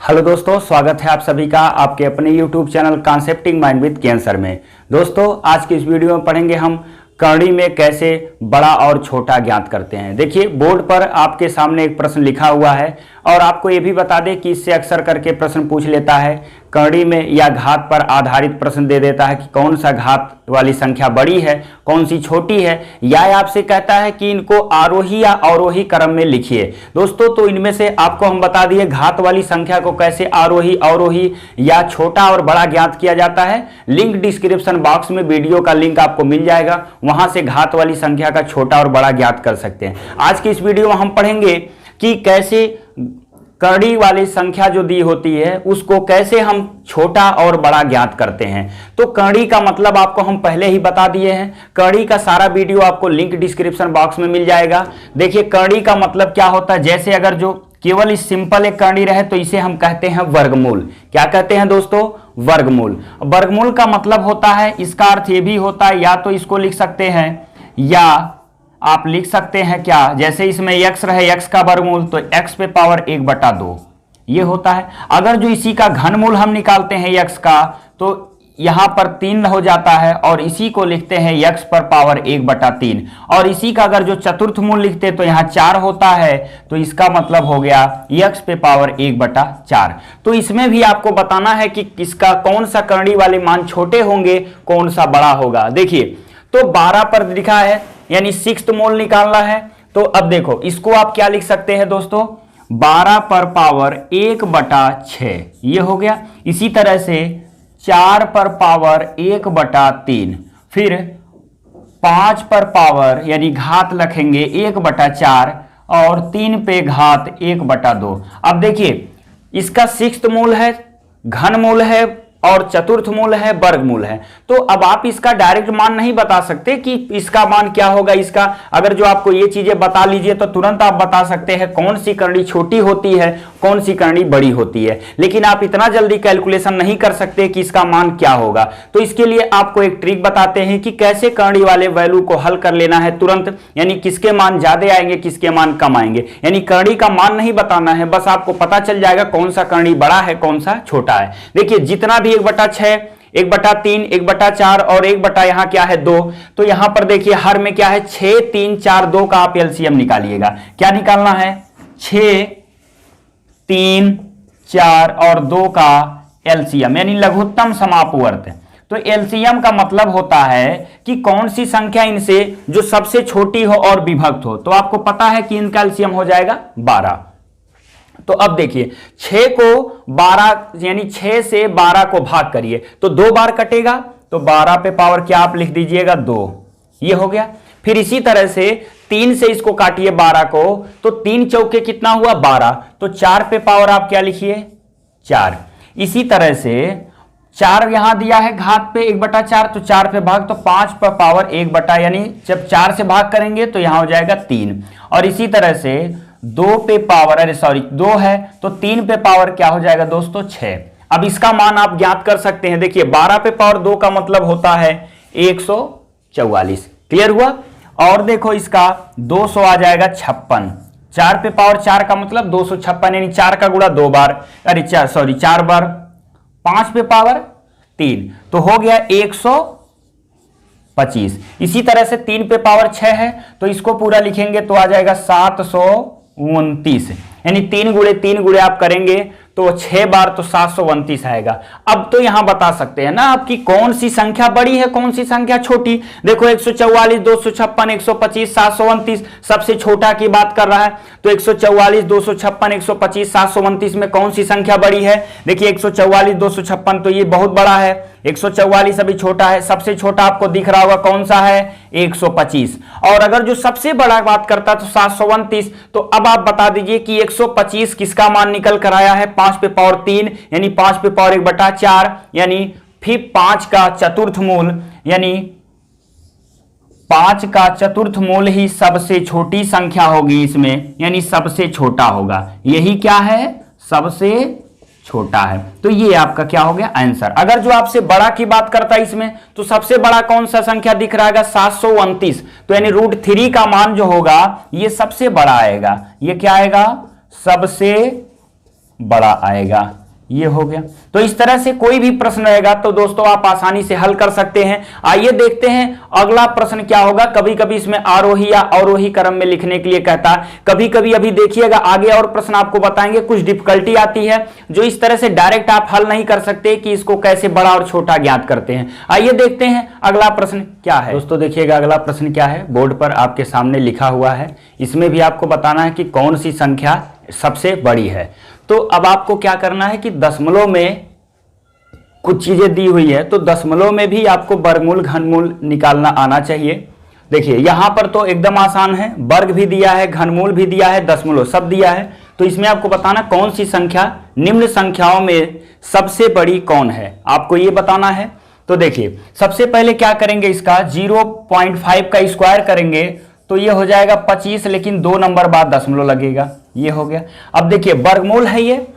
Hello दोस्तों, स्वागत है आप सभी का आपके अपने YouTube channel concepting mind with cancer में। दोस्तों, आज की इस वीडियो में पढ़ेंगे हम करणी में कैसे बड़ा और छोटा ज्ञात करते हैं। देखिए, बोर्ड पर आपके सामने एक प्रश्न लिखा हुआ है और आपको ये भी बता दें कि इससे अक्सर करके प्रश्न पूछ लेता है करणी में या घात पर आधारित प्रश्न दे देता है कि कौन सा घात वाली संख्या बड़ी है, कौन सी छोटी है, या आपसे कहता है कि इनको आरोही या अवरोही क्रम में लिखिए। दोस्तों, तो इनमें से आपको हम बता दिए घात वाली संख्या को कैसे आरोही अवरोही या छोटा और बड़ा ज्ञात किया जाता है। लिंक डिस्क्रिप्शन बॉक्स में वीडियो का लिंक आपको मिल जाएगा, वहां से घात वाली संख्या का छोटा और बड़ा ज्ञात कर सकते हैं। आज की इस वीडियो में हम पढ़ेंगे कि कैसे करणी वाली संख्या जो दी होती है उसको कैसे हम छोटा और बड़ा ज्ञात करते हैं। तो करणी का मतलब आपको हम पहले ही बता दिए हैं। करणी का सारा वीडियो आपको लिंक डिस्क्रिप्शन बॉक्स में मिल जाएगा। देखिए, करणी का मतलब क्या होता है, जैसे अगर जो केवल इस सिंपल एक करणी रहे तो इसे हम कहते हैं वर्गमूल। क्या कहते हैं दोस्तों? वर्गमूल। वर्गमूल का मतलब होता है, इसका अर्थ ये भी होता है, या तो इसको लिख सकते हैं या आप लिख सकते हैं क्या, जैसे इसमें x रहे x का वर्गमूल तो x पे पावर 1/2 ये होता है। अगर जो इसी का घनमूल हम निकालते हैं x का तो यहां पर 3 हो जाता है और इसी को लिखते हैं x पर पावर 1/3। और इसी का अगर जो चतुर्थ मूल लिखते तो यहां 4 होता है, तो इसका मतलब हो गया x पे पावर 1/4। तो इसमें भी आपको बताना है कि किसका कौन सा करणी वाले मान छोटे होंगे, कौन सा बड़ा होगा। देखिए, तो 12 पर लिखा है यानी 6th मोल निकालना है। तो अब देखो, इसको आप क्या लिख सकते हैं दोस्तों, 12 पर पावर 1/6 ये हो गया। इसी तरह से 4 पर पावर 1/3, फिर 5 पर पावर यानी घात लिखेंगे 1/4 और 3 पे घात 1/2। अब देखिए, इसका 6th मूल है, घन मूल है और चतुर्थ मूल है, वर्गमूल है। तो अब आप इसका डायरेक्ट मान नहीं बता सकते कि इसका मान क्या होगा। इसका अगर जो आपको ये चीजें बता लीजिए तो तुरंत आप बता सकते हैं कौन सी करणी छोटी होती है, कौन सी करणी बड़ी होती है। लेकिन आप इतना जल्दी कैलकुलेशन नहीं कर सकते कि इसका मान क्या होगा। तो इसके लिए आपको एक ट्रिक बताते हैं कि कैसे करणी वाले वैल्यू को हल कर लेना है तुरंत, यानी किसके मान ज्यादा आएंगे, किसके मान कम आएंगे। यानी करणी का मान नहीं बताना है, बस आपको पता चल जाएगा कौन सा करणी बड़ा है, कौन सा छोटा है। देखिए, जितना भी 1/6, 1/3, 1/4 और 1 यहां क्या है 2, तो यहां पर देखिए हर में क्या है 6, 3, 4, 2 का आप एलसीएम निकालिएगा। क्या निकालना है? 6, 3, 4 और 2 का एलसीएम यानी लघुत्तम समापवर्त। तो एलसीएम का मतलब होता है कि कौन सी संख्या इनसे जो सबसे छोटी हो और विभक्त हो। तो आपको पता है कि इनका एलसीएम हो जाएगा 12। तो अब देखिए, 6 को 12 यानी 6 से 12 को भाग करिए तो 2 बार कटेगा, तो 12 पे पावर क्या आप लिख दीजिएगा 2, ये हो गया। फिर इसी तरह से 3 से इसको काटिए 12 को, तो 3 चौके कितना हुआ 12, तो 4 पे पावर आप क्या लिखिए 4। इसी तरह से 4 यहां दिया है घात पे 1/4, तो 4 पे भाग, तो 5 पर पावर 1 यानी जब 4 से भाग करेंगे तो यहां हो जाएगा 3। और इसी तरह से 2 पे पावर 2 है तो 3 पे पावर क्या हो जाएगा दोस्तों 6। अब इसका मान आप ज्ञात कर सकते हैं। देखिए, 12 पे पावर 2 का मतलब होता है 144। क्लियर हुआ? और देखो, इसका 200 आ जाएगा 56। 4 पे पावर 4 का मतलब 256 यानी 4 का गुणा 2 बार, 4 बार, 5 पे पावर 3 तो हो गया 125। इसी तरह से 3 पे पावर 6 है तो इसको पूरा लिखेंगे तो आ जाएगा 729 यानी 3 गुणे आप करेंगे तो 6 बार तो 729 आएगा। अब तो यहां बता सकते हैं ना आपकी कौन सी संख्या बड़ी है, कौन सी संख्या छोटी। देखो, 144, 256, 125, 729 सबसे छोटा की बात कर रहा है, तो 144, 256, 125, 729 में कौन सी संख्या बड़ी है? देखिए, 144, 256 तो ये बहुत बड़ा है, 144 अभी छोटा है। सबसे छोटा आपको दिख रहा होगा कौन सा है 125। और अगर जो सबसे बड़ा बात करता तो 729। तो अब आप बता दीजिए कि 125 किसका मान निकल कर आया है 5 पे पावर 3 यानी 5 पे पावर 1/4 यानी फिर 5 का चतुर्थ मूल यानी 5 का चतुर्थ मूल ही सबसे छोटी संख्या होगी इसमें, यानी सबसे छोटा होगा। यही क्या है? सबसे छोटा है। तो ये आपका क्या हो गया आंसर। अगर जो आपसे बड़ा की बात करता है इसमें तो सबसे बड़ा कौन सा संख्या दिख रहा है 729, तो यानी √3 का मान जो होगा ये सबसे बड़ा आएगा। ये क्या आएगा? सबसे बड़ा आएगा। ये हो गया। तो इस तरह से कोई भी प्रश्न रहेगा तो दोस्तों आप आसानी से हल कर सकते हैं। आइए देखते हैं अगला प्रश्न क्या होगा। कभी कभी इसमें आरोही या अवरोही क्रम में लिखने के लिए कहता है, कभी कभी अभी देखिएगा आगे और प्रश्न आपको बताएंगे, कुछ डिफिकल्टी आती है जो इस तरह से डायरेक्ट आप हल नहीं कर सकते कि इसको कैसे बड़ा और छोटा ज्ञात करते हैं। आइए देखते हैं अगला प्रश्न क्या है। दोस्तों देखिएगा अगला प्रश्न क्या है, बोर्ड पर आपके सामने लिखा हुआ है। इसमें भी आपको बताना है कि कौन सी संख्या सबसे बड़ी है। तो अब आपको क्या करना है कि दशमलव में कुछ चीजें दी हुई है, तो दशमलव में भी आपको वर्गमूल घनमूल निकालना आना चाहिए। देखिए यहां पर तो एकदम आसान है, वर्ग भी दिया है, घनमूल भी दिया है, दशमलव सब दिया है। तो इसमें आपको बताना कौन सी संख्या निम्न संख्याओं में सबसे बड़ी कौन है, आपको ये बताना है। तो देखिए सबसे पहले क्या करेंगे, इसका 0.5 का स्क्वायर करेंगे तो ये हो जाएगा 25, लेकिन 2 नंबर बाद दशमलव लगेगा। ये हो गया। अब देखिए वर्गमूल है ये,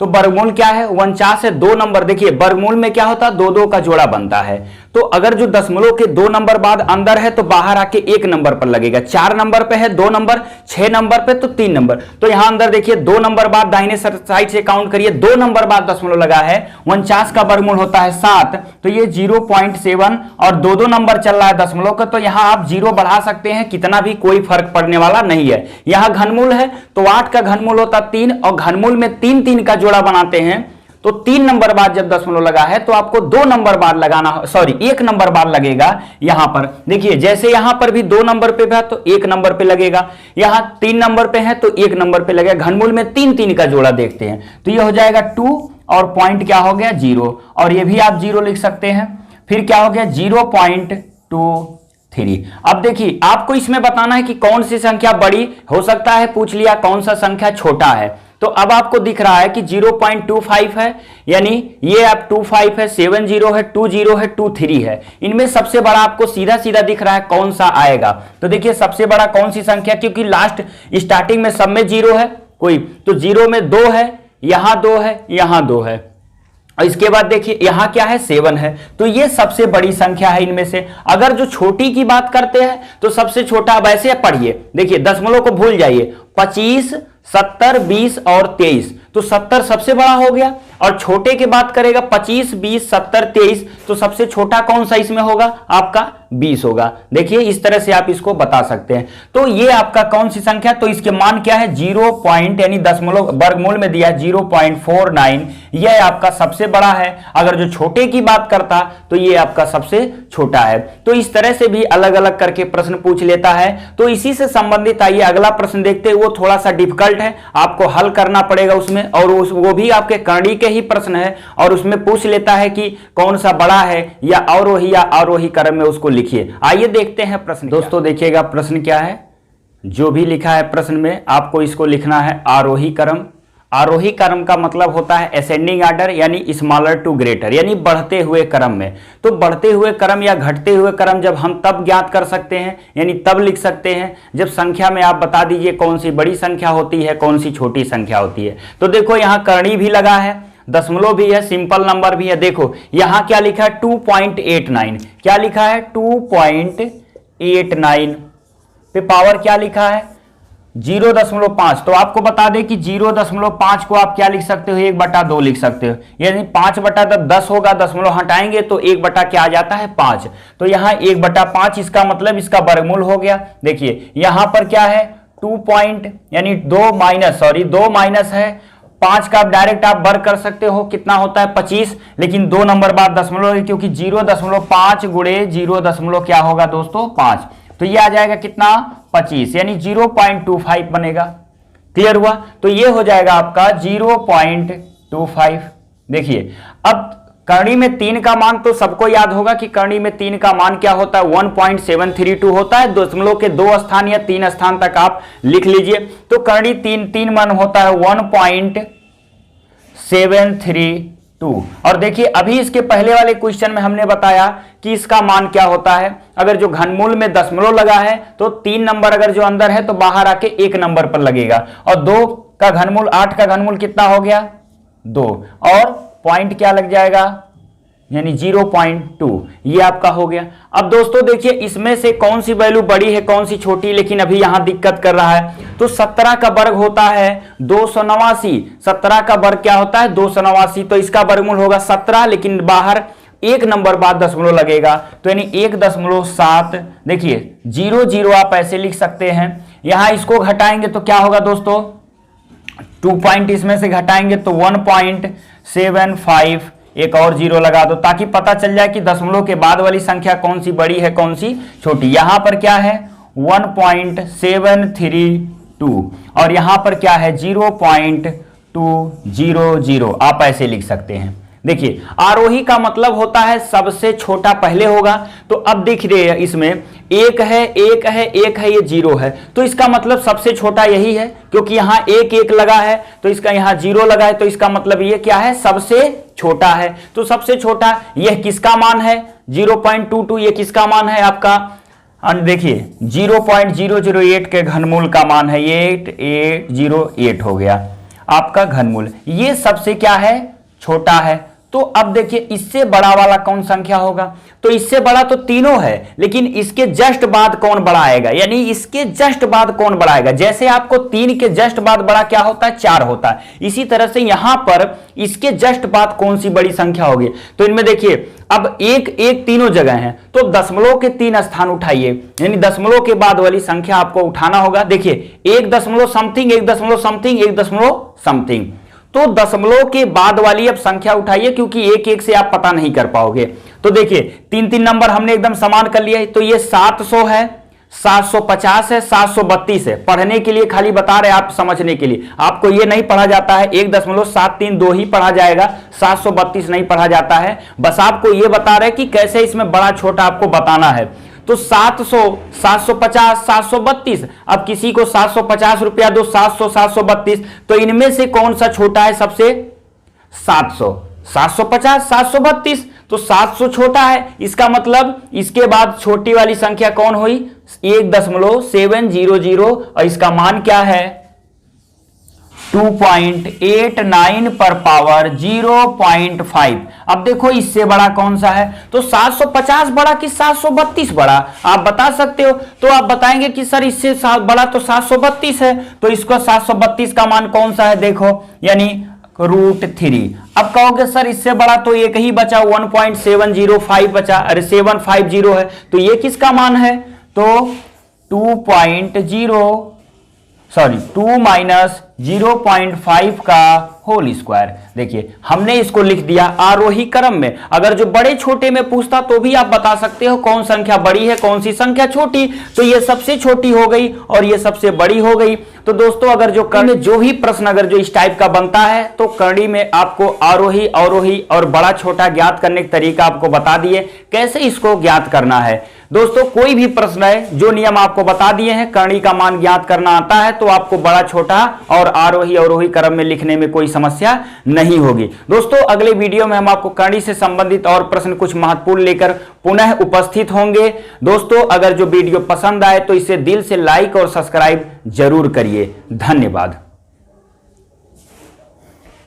तो वर्गमूल क्या है 49 है, 2 नंबर। देखिए वर्गमूल में क्या होता है, 2 का जोड़ा बनता है। तो अगर जो दशमलव के 2 नंबर बाद अंदर है तो बाहर आके 1 नंबर पर लगेगा। 4 नंबर पे है 2 नंबर, 6 नंबर पे तो 3 नंबर। तो यहां अंदर देखिए 2 नंबर बाद दाहिने साइड से काउंट करिए, 2 नंबर बाद दशमलव लगा है। 49 का वर्गमूल होता है 7, तो ये 0.7 और 2 नंबर चल रहा है दशमलव का, तो यहां आप 0 बढ़ा सकते हैं, कितना भी कोई फर्क पड़ने वाला नहीं है। यहां घनमूल है तो 8 का घनमूल होता 3 और घनमूल में 3 का जोड़ा बनाते हैं, तो 3 नंबर बाद जब दशमलव लगा है तो आपको 2 नंबर बाद लगाना, सॉरी 1 नंबर बाद लगेगा। यहां पर देखिए जैसे यहां पर भी 2 नंबर पे है तो 1 नंबर पे लगेगा, यहां 3 नंबर पे है तो 1 नंबर पे लगेगा। घनमूल में 3 का जोड़ा देखते हैं तो ये हो जाएगा 2 और पॉइंट क्या हो गया 0, और ये भी आप 0 लिख सकते हैं। फिर क्या हो गया 0.23। अब देखिए आपको इसमें बताना है कि कौन सी संख्या बड़ी हो सकता है, पूछ लिया कौन सा संख्या छोटा है। तो अब आपको दिख रहा है कि 0.25 है, यानी ये आप 25 है, 70 है, 20 है, 23 है। इनमें सबसे बड़ा आपको सीधा सीधा दिख रहा है कौन सा आएगा। तो देखिए सबसे बड़ा कौन सी संख्या, क्योंकि लास्ट स्टार्टिंग में सब में 0 है कोई, तो 0 में 2 है, यहां 2 है, यहां 2 है, और इसके बाद देखिए यहां क्या है 7 है। तो ये सबसे बड़ी संख्या है इनमें से। अगर जो छोटी की बात करते हैं तो सबसे छोटा वैसे पढ़िए, देखिए दशमलव को भूल जाइए, 25, 70, 20 और 23, तो 70 सबसे बड़ा हो गया। और छोटे की बात करेगा 25, 20, 70, 23, तो सबसे छोटा कौन सा इसमें होगा, आपका 20 होगा। देखिए इस तरह से आप इसको बता सकते हैं। तो ये आपका कौन सी संख्या, तो इसके मान क्या है 0 पॉइंट, यानी दशमलव वर्गमूल में दिया 0.49, यह आपका सबसे बड़ा है। अगर जो छोटे की बात करता तो ये आपका सबसे छोटा है। तो इस तरह से भी अलग अलग करके प्रश्न पूछ लेता है। तो इसी से संबंधित आइए अगला प्रश्न देखते हैं, वो थोड़ा सा डिफिकल्ट है, आपको हल करना पड़ेगा उसमें, और वो भी आपके करणी के ही प्रश्न है, और उसमें पूछ लेता है कि कौन सा बड़ा है, या अवरोही क्रम में उसको लिखिए। आइए देखते हैं प्रश्न। दोस्तों देखिएगा प्रश्न क्या है, जो भी लिखा है प्रश्न में आपको इसको लिखना है आरोही क्रम। आरोही क्रम का मतलब होता है असेंडिंग ऑर्डर, यानी स्मॉलर टू ग्रेटर, यानी बढ़ते हुए क्रम में। तो बढ़ते हुए क्रम या घटते हुए क्रम जब हम तब ज्ञात कर सकते हैं, यानी तब लिख सकते हैं जब संख्या में आप बता दीजिए कौन सी बड़ी संख्या होती है, कौन सी छोटी संख्या होती है। तो देखो यहाँ करणी भी लगा है, दशमलव भी है, सिंपल नंबर भी है। देखो यहां क्या लिखा है 2.89, क्या लिखा है 2.89 पे पावर क्या लिखा है 0.5। तो आपको बता दें कि 0.5 को आप क्या लिख सकते हो, 1/2 लिख सकते हो, यानी 5/10 होगा, दशमलव हटाएंगे तो 1 क्या आ जाता है 5। तो यहाँ 1/5, इसका मतलब इसका वर्गमूल हो गया। देखिए यहां पर क्या है 2 पॉइंट, यानी 2 माइनस है 5 का, डायरेक्ट आप वर्ग कर सकते हो, कितना होता है 25, लेकिन 2 नंबर बाद दशमलव, क्योंकि 0.5 गुणे 0 क्या होगा दोस्तों 5, तो ये आ जाएगा कितना 25, यानी 0.25 बनेगा। क्लियर हुआ। तो ये हो जाएगा आपका 0.25। देखिए अब करणी में 3 का मान तो सबको याद होगा कि करणी में 3 का मान क्या होता है 1.732 होता है। दशमलव के 2 स्थान या 3 स्थान तक आप लिख लीजिए। तो करणी 3 मान होता है 1.732। और देखिए अभी इसके पहले वाले क्वेश्चन में हमने बताया कि इसका मान क्या होता है, अगर जो घनमूल में दशमलव लगा है तो 3 नंबर अगर जो अंदर है तो बाहर आके 1 नंबर पर लगेगा, और 2 का घनमूल 8 का घनमूल कितना हो गया 2, और पॉइंट क्या लग जाएगा यानी 0.2 ये आपका हो गया। अब दोस्तों देखिए इसमें से कौन सी वैल्यू बड़ी है कौन सी छोटी, लेकिन अभी यहां दिक्कत कर रहा है। तो 17 का वर्ग होता है 289, 17 का वर्ग क्या होता है 289, तो इसका वर्गमूल होगा 17, लेकिन बाहर एक नंबर बाद दशमलव लगेगा, तो यानी 1.7। देखिए 0 आप ऐसे लिख सकते हैं। यहां इसको घटाएंगे तो क्या होगा दोस्तों, 2 पॉइंट इसमें से घटाएंगे तो 1.75, एक और 0 लगा दो ताकि पता चल जाए कि दशमलव के बाद वाली संख्या कौन सी बड़ी है कौन सी छोटी। यहां पर क्या है 1.732 और यहां पर क्या है 0.200, आप ऐसे लिख सकते हैं। देखिए आरोही का मतलब होता है सबसे छोटा पहले होगा, तो अब दिख रही है इसमें एक है एक है एक है, ये 0 है, तो इसका मतलब सबसे छोटा यही है, क्योंकि यहां एक एक लगा है तो इसका यहां 0 लगा है, तो इसका मतलब ये क्या है सबसे छोटा है। तो सबसे छोटा यह किसका मान है 0.22, ये किसका मान है आपका, देखिए 0.008 के घनमूल का मान है, 8808 हो गया आपका घनमूल, ये सबसे क्या है छोटा है। तो अब देखिए इससे बड़ा वाला कौन संख्या होगा, तो इससे बड़ा तो तीनों है, लेकिन इसके जस्ट बाद कौन बड़ा आएगा, यानी इसके जस्ट बाद कौन बड़ा आएगा। जैसे आपको 3 के जस्ट बाद बड़ा क्या होता है 4 होता है, इसी तरह से यहां पर इसके जस्ट बाद कौन सी बड़ी संख्या होगी। तो इनमें देखिए अब एक एक तीनों जगह हैं, तो दशमलव के 3 स्थान उठाइए, यानी दशमलव के बाद वाली संख्या आपको उठाना होगा। देखिए 1 समथिंग 1 समथिंग 1 समथिंग, तो दशमलव के बाद वाली अब संख्या उठाइए, क्योंकि एक एक से आप पता नहीं कर पाओगे। तो देखिए 3 नंबर हमने एकदम समान कर लिया है, तो ये 700 है, 750 है, 732 है। पढ़ने के लिए खाली बता रहे आप, समझने के लिए आपको ये नहीं पढ़ा जाता है 1.732 ही पढ़ा जाएगा, 732 नहीं पढ़ा जाता है। बस आपको ये बता रहे कि कैसे इसमें बड़ा छोटा आपको बताना है। तो 700, 750, 732, अब किसी को 750 रुपया दो, 700, 732, तो इनमें से कौन सा छोटा है सबसे 700, 750, 732, तो 700 छोटा है, इसका मतलब इसके बाद छोटी वाली संख्या कौन हुई 1.700 और इसका मान क्या है 2.89 पर पावर 0.5। अब देखो इससे बड़ा कौन सा है, तो 750 बड़ा कि 732 बड़ा, आप बता सकते हो। तो आप बताएंगे कि सर इससे बड़ा तो 732 है, तो इसको 732 का मान कौन सा है देखो, यानी √3। अब कहोगे सर इससे बड़ा तो एक ही बचा 1.705 बचा, अरे 750 है, तो ये किसका मान है, तो 2-0.5 का होल स्क्वायर। देखिए हमने इसको लिख दिया आरोही क्रम में। अगर जो बड़े छोटे में पूछता तो भी आप बता सकते हो कौन संख्या बड़ी है कौन सी संख्या छोटी, तो ये सबसे छोटी हो गई और ये सबसे बड़ी हो गई। तो दोस्तों अगर जो करणी में जो भी प्रश्न अगर जो इस टाइप का बनता है, तो करणी में आपको आरोही अवरोही और बड़ा छोटा ज्ञात करने का तरीका आपको बता दिए, कैसे इसको ज्ञात करना है। दोस्तों कोई भी प्रश्न है, जो नियम आपको बता दिए हैं, करणी का मान ज्ञात करना आता है तो आपको बड़ा छोटा और आरोही अवरोही क्रम में लिखने में कोई समस्या नहीं होगी। दोस्तों अगले वीडियो में हम आपको करणी से संबंधित और प्रश्न कुछ महत्वपूर्ण लेकर पुनः उपस्थित होंगे। दोस्तों अगर जो वीडियो पसंद आए तो इसे दिल से लाइक और सब्सक्राइब जरूर करिए। धन्यवाद।